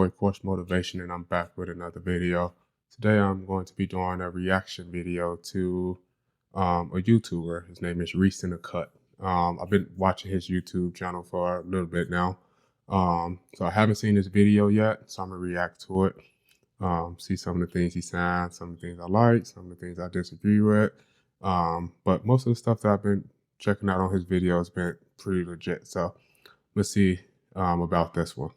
boy Course Motivation, and I'm back with another video. Today I'm going to be doing a reaction video to a YouTuber. His name is ReeceInDaCut. I've been watching his YouTube channel for a little bit now. So I haven't seen this video yet, so I'm gonna react to it. See some of the things he said, some of the things I like, some of the things I disagree with. But most of the stuff that I've been checking out on his video has been pretty legit. So let's see about this one.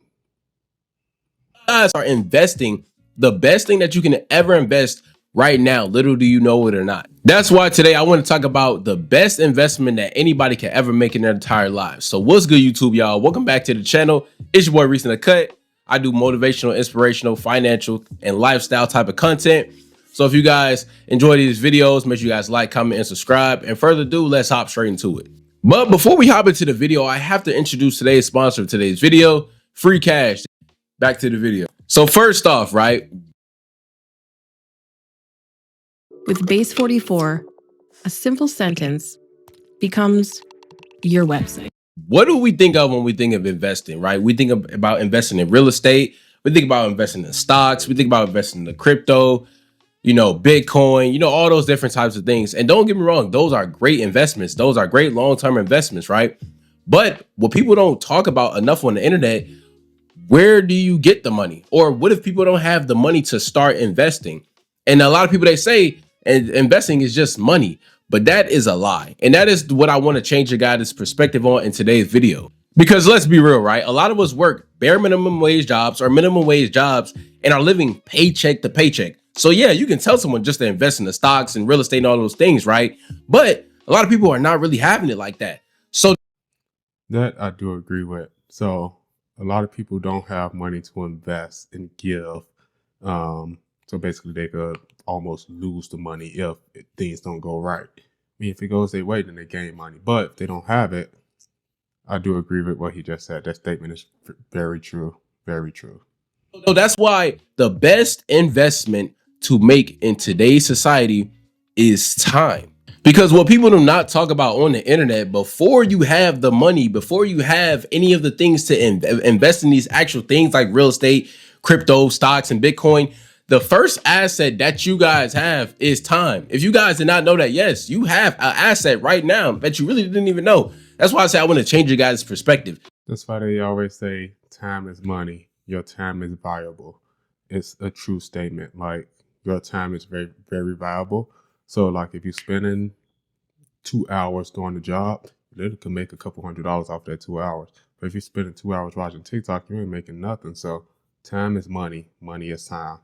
Guys are investing the best thing that you can ever invest right now. Little do you know it or not. That's why today I want to talk about the best investment that anybody can ever make in their entire lives. So what's good, YouTube, y'all? Welcome back to the channel. It's your boy ReeceInDaCut. I do motivational, inspirational, financial, and lifestyle type of content. So if you guys enjoy these videos, make sure you guys like, comment, and subscribe. And further ado, let's hop straight into it. But before we hop into the video, I have to introduce today's sponsor of today's video, Free Cash. Back to the video. So first off, right? With Base 44, a simple sentence becomes your website. What do we think of when we think of investing, right? We think about investing in real estate. We think about investing in stocks. We think about investing in the crypto, Bitcoin, all those different types of things. And don't get me wrong, those are great investments. Those are great long-term investments, right? But what people don't talk about enough on the internet, where do you get the money? Or what if people don't have the money to start investing? And a lot of people, they say investing is just money, but that is a lie. And that is what I want to change your guys' perspective on in today's video. Because let's be real, right? A lot of us work bare minimum wage jobs or minimum wage jobs and are living paycheck to paycheck. So yeah, you can tell someone just to invest in the stocks and real estate and all those things, right? But a lot of people are not really having it like that. So that I do agree with. So a lot of people don't have money to invest and give. So basically they could almost lose the money if things don't go right. I mean, if it goes their way, then they gain money. But if they don't have it, I do agree with what he just said. That statement is very true. Very true. So that's why the best investment to make in today's society is time. Because what people do not talk about on the internet, before you have the money, before you have any of the things to invest in these actual things like real estate, crypto, stocks, and Bitcoin, the first asset that you guys have is time. If you guys did not know that, yes, you have an asset right now that you really didn't even know. That's why I say I want to change your guys' perspective. That's why they always say time is money. Your time is valuable. It's a true statement. Like, your time is very, very valuable. So like if you're spending 2 hours doing the job, you literally can make a couple $100s off that 2 hours. But if you're spending 2 hours watching TikTok, you ain't making nothing. So time is money. Money is time.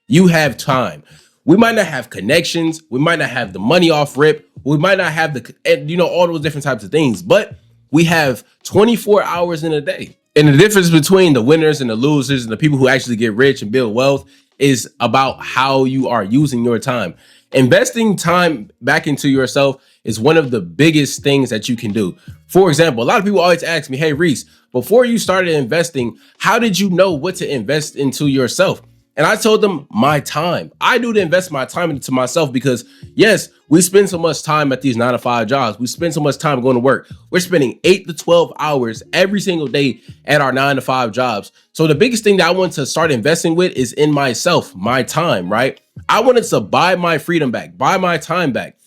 You have time. We might not have connections. We might not have the money off rip. We might not have the, all those different types of things, but we have 24 hours in a day. And the difference between the winners and the losers and the people who actually get rich and build wealth is about how you are using your time. Investing time back into yourself is one of the biggest things that you can do. For example, a lot of people always ask me, hey, Reece, before you started investing, how did you know what to invest into yourself? And I told them my time. I do to invest my time into myself because, yes, we spend so much time at these 9-to-5 jobs. We spend so much time going to work. We're spending 8 to 12 hours every single day at our 9-to-5 jobs. So the biggest thing that I want to start investing with is in myself, my time, right? I wanted to buy my freedom back, buy my time back,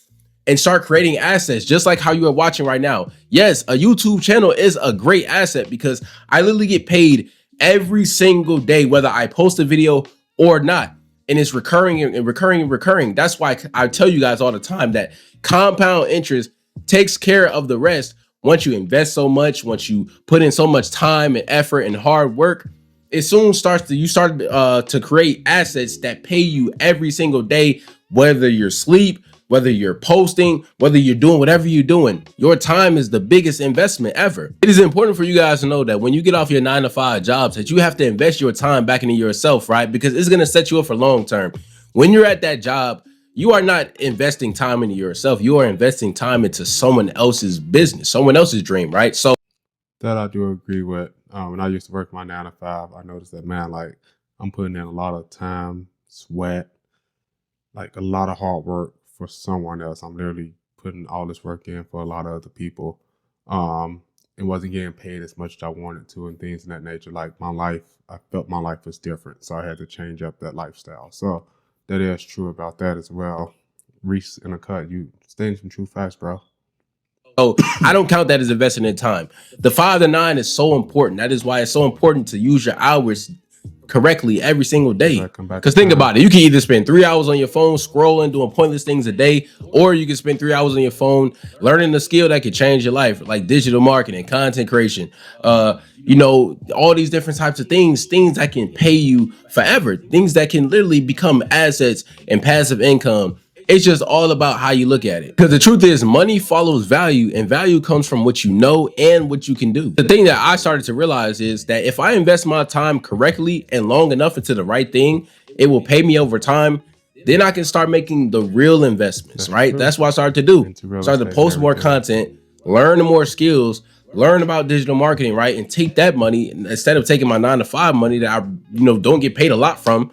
and start creating assets just like how you are watching right now. Yes, a YouTube channel is a great asset because I literally get paid every single day, whether I post a video or not. And it's recurring and recurring and recurring. That's why I tell you guys all the time that compound interest takes care of the rest. Once you invest so much, once you put in so much time and effort and hard work, it soon starts to create assets that pay you every single day, whether you're asleep, whether you're posting, whether you're doing whatever you're doing. Your time is the biggest investment ever. It is important for you guys to know that when you get off your 9-to-5 jobs, that you have to invest your time back into yourself, right? Because it's going to set you up for long term. When you're at that job, you are not investing time into yourself. You are investing time into someone else's business, someone else's dream, right? So that I do agree with. When I used to work my 9-to-5, I noticed that, man, like I'm putting in a lot of time, sweat, like a lot of hard work for someone else. I'm literally putting all this work in for a lot of other people. and wasn't getting paid as much as I wanted to and things of that nature. Like my life, I felt my life was different. So I had to change up that lifestyle. So that is true about that as well. Reese in a cut, you stating some true facts, bro. So I don't count that as investing in time. The 5 to 9 is so important. That is why it's so important to use your hours correctly every single day. Because think about it, you can either spend 3 hours on your phone scrolling, doing pointless things a day, or you can spend 3 hours on your phone learning a skill that could change your life, like digital marketing, content creation, all these different types of things that can pay you forever, things that can literally become assets and passive income. It's just all about how you look at it. Because the truth is, money follows value, and value comes from what you know and what you can do. The thing that I started to realize is that if I invest my time correctly and long enough into the right thing, it will pay me over time. Then I can start making the real investments, right? True. That's what I started to do. Started to post more content, learn more skills, learn about digital marketing, right? And take that money, instead of taking my 9 to 5 money that I don't get paid a lot from,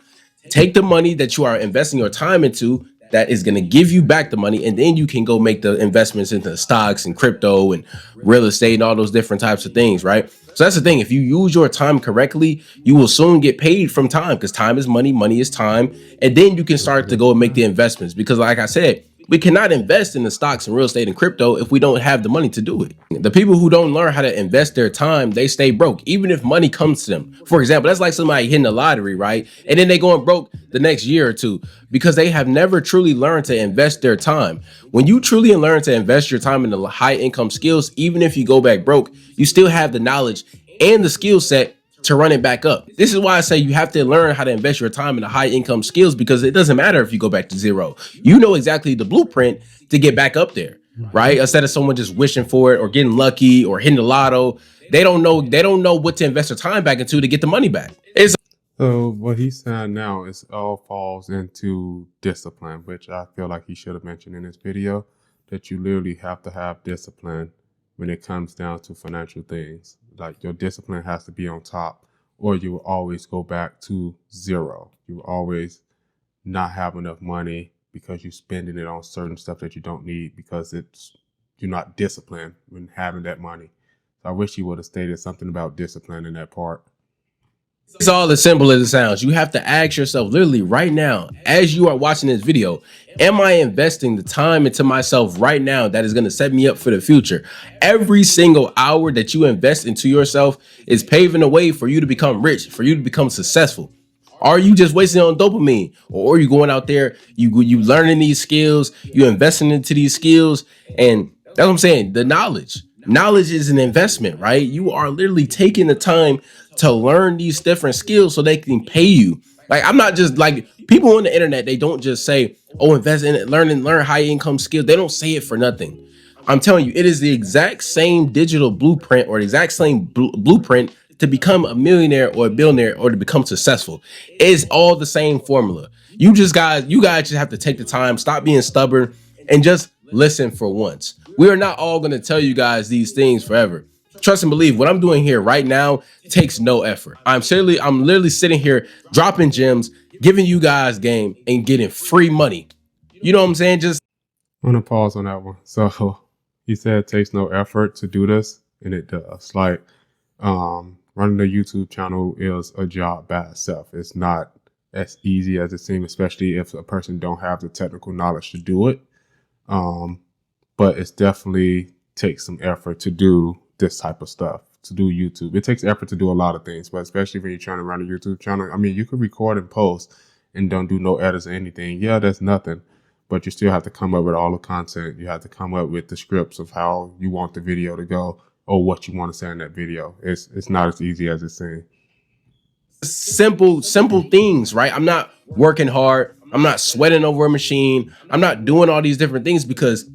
take the money that you are investing your time into that is going to give you back the money, and then you can go make the investments into stocks and crypto and real estate and all those different types of things, right? So that's the thing. If you use your time correctly, you will soon get paid from time, because time is money, money is time. And then you can start to go and make the investments, because like I said, we cannot invest in the stocks and real estate and crypto if we don't have the money to do it. The people who don't learn how to invest their time, they stay broke, even if money comes to them. For example, that's like somebody hitting the lottery, right? And then they going broke the next year or two because they have never truly learned to invest their time. When you truly learn to invest your time in the high income skills, even if you go back broke, you still have the knowledge and the skill set to run it back up. This is why I say you have to learn how to invest your time in the high income skills, because it doesn't matter if you go back to zero. You know exactly the blueprint to get back up there, right? Instead of someone just wishing for it or getting lucky or hitting the lotto, they don't know what to invest their time back into to get the money back. So what he's saying now is all falls into discipline, which I feel like he should have mentioned in this video, that you literally have to have discipline when it comes down to financial things. Like your discipline has to be on top, or you will always go back to zero. You will always not have enough money because you're spending it on certain stuff that you don't need, because you're not disciplined when having that money. So I wish he would have stated something about discipline in that part. It's all as simple as it sounds. You have to ask yourself literally right now, as you are watching this video, am I investing the time into myself right now that is going to set me up for the future? Every single hour that you invest into yourself is paving the way for you to become rich, for you to become successful. Are you just wasting on dopamine, or are you going out there, you learning these skills, you investing into these skills? And that's what I'm saying. The knowledge is an investment, right? You are literally taking the time to learn these different skills so they can pay you. Like, I'm not just like people on the internet. They don't just say, oh, invest in it, learn high income skills. They don't say it for nothing. I'm telling you, it is the exact same digital blueprint, or the exact same blueprint to become a millionaire or a billionaire or to become successful. It's all the same formula. You guys just have to take the time, stop being stubborn, and just listen for once. We are not all going to tell you guys these things forever. Trust and believe, what I'm doing here right now takes no effort. I'm literally sitting here dropping gems, giving you guys game, and getting free money. You know what I'm saying? Just I'm gonna pause on that one. So he said it takes no effort to do this, and it does. Like running a YouTube channel is a job by itself. It's not as easy as it seems, especially if a person don't have the technical knowledge to do it. But it's definitely takes some effort to do this type of stuff, to do YouTube. It takes effort to do a lot of things, but especially when you're trying to run a YouTube channel. I mean, you could record and post and don't do no edits or anything. Yeah, that's nothing, but you still have to come up with all the content. You have to come up with the scripts of how you want the video to go or what you want to say in that video. It's not as easy as it seems. simple things, right? I'm not working hard. I'm not sweating over a machine. I'm not doing all these different things because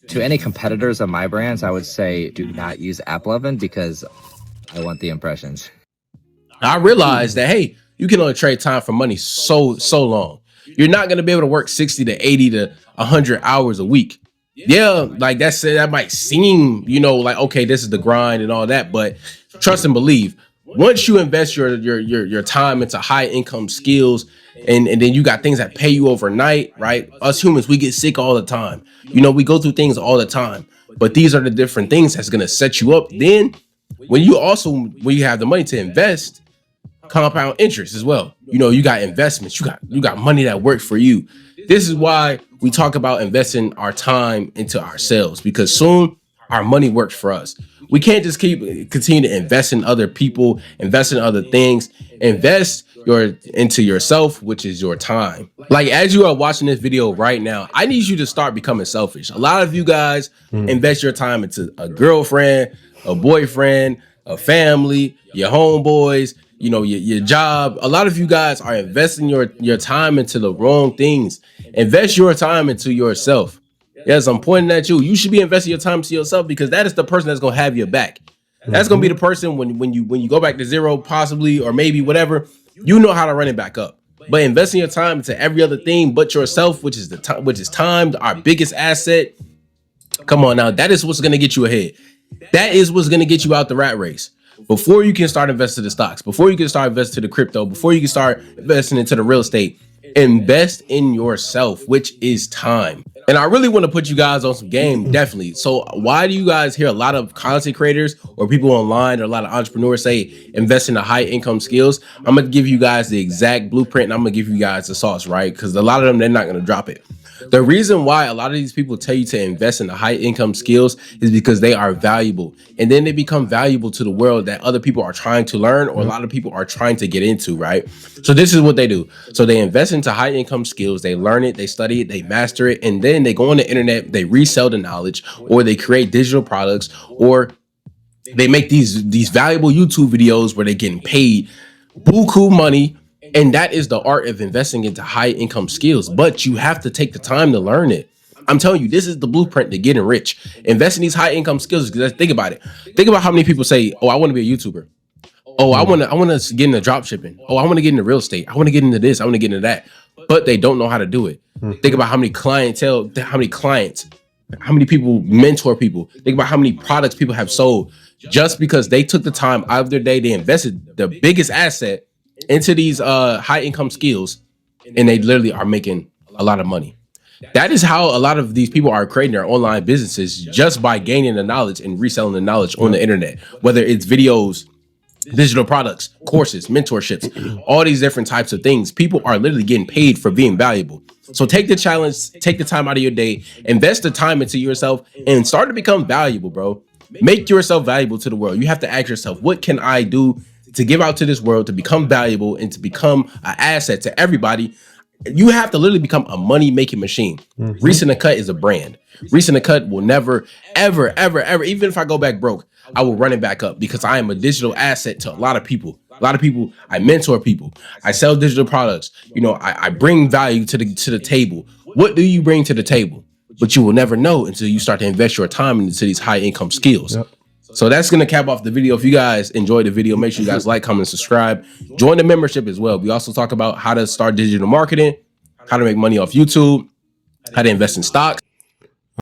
to any competitors of my brands, I would say do not use AppLovin because I want the impressions. I realized that, hey, you can only trade time for money so long. You're not going to be able to work 60 to 80 to 100 hours a week. Yeah, like that might seem, like, okay, this is the grind and all that. But trust and believe, once you invest your time into high income skills, and then you got things that pay you overnight, right? Us humans, we get sick all the time. We go through things all the time. But these are the different things that's going to set you up. Then when you have the money to invest, compound interest as well. You know, you got investments, you got money that works for you. This is why we talk about investing our time into ourselves, because soon our money works for us. We can't just continue to invest in other people, invest in other things. Invest into yourself, which is your time. Like, as you are watching this video right now, I need you to start becoming selfish. A lot of you guys invest your time into a girlfriend, a boyfriend, a family, your homeboys, you know, your job. A lot of you guys are investing your time into the wrong things. Invest your time into yourself. Yes, I'm pointing at you. You should be investing your time to yourself, because that is the person that's gonna have your back. That's gonna be the person when you go back to zero, possibly, or maybe whatever, you know how to run it back up. But investing your time into every other thing but yourself, which is time, our biggest asset. Come on now, that is what's gonna get you ahead. That is what's gonna get you out the rat race. Before you can start investing in the stocks, before you can start investing in the crypto, before you can start investing into the real estate, invest in yourself, which is time. And I really want to put you guys on some game, definitely. So why do you guys hear a lot of content creators or people online or a lot of entrepreneurs say invest in the high income skills? I'm going to give you guys the exact blueprint, and I'm going to give you guys the sauce, right? Because a lot of them, they're not going to drop it. The reason why a lot of these people tell you to invest in the high income skills is because they are valuable, and then they become valuable to the world that other people are trying to learn, or a lot of people are trying to get into, right? So this is what they do. So they invest into high income skills, they learn it, they study it, they master it, and then they go on the internet, they resell the knowledge, or they create digital products, or they make these valuable YouTube videos where they're getting paid buku money. And that is the art of investing into high income skills. But you have to take the time to learn it. I'm telling you, this is the blueprint to getting rich. Invest in these high income skills. Because think about it. Think about how many people say, "Oh, I want to be a YouTuber. Oh, I want to get into drop shipping. Oh, I want to get into real estate. I want to get into this. I want to get into that." But they don't know how to do it. Think about how many clients, how many people mentor people. Think about how many products people have sold just because they took the time out of their day. They invested the biggest asset into these high income skills, and they literally are making a lot of money. That is how a lot of these people are creating their online businesses, just by gaining the knowledge and reselling the knowledge on the internet, whether it's videos, digital products, courses, mentorships, all these different types of things. People are literally getting paid for being valuable. So take the challenge, take the time out of your day, invest the time into yourself, and start to become valuable, bro. Make yourself valuable to the world. You have to ask yourself, what can I do to give out to this world, to become valuable and to become an asset to everybody? You have to literally become a money-making machine. ReeceInDaCut is a brand. ReeceInDaCut will never, ever, ever, ever, even if I go back broke, I will run it back up, because I am a digital asset to a lot of people. A lot of people, I mentor people. I sell digital products. You know, I bring value to the table. What do you bring to the table? But you will never know until you start to invest your time into these high income skills. Yep. So that's going to cap off the video. If you guys enjoyed the video, make sure you guys like, comment, and subscribe. Join the membership as well. We also talk about how to start digital marketing, how to make money off YouTube, how to invest in stocks.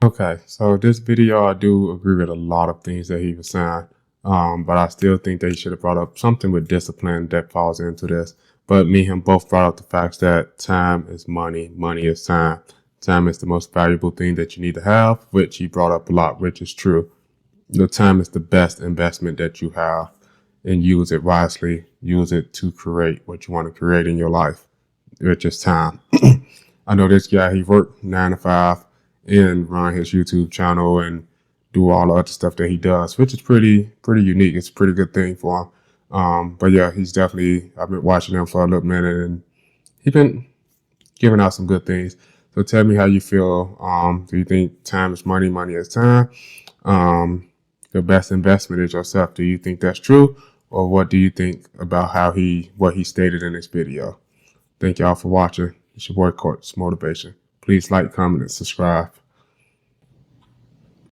Okay, so this video, I do agree with a lot of things that he was saying, but I still think that he should have brought up something with discipline that falls into this. But me and him both brought up the facts that time is money, money is time. Time is the most valuable thing that you need to have, which he brought up a lot, which is true. Your time is the best investment that you have, and use it wisely. Use it to create what you want to create in your life, which is time. I know this guy, he worked 9 to 5 and run his YouTube channel and do all the other stuff that he does, which is pretty unique. It's a pretty good thing for him. But yeah, he's definitely, I've been watching him for a little minute, and he's been giving out some good things. So tell me how you feel. Do you think time is money, money is time? The best investment is yourself. Do you think that's true? Or what do you think about what he stated in this video? Thank y'all for watching. It's your boy Court's Motivation. Please like, comment, and subscribe.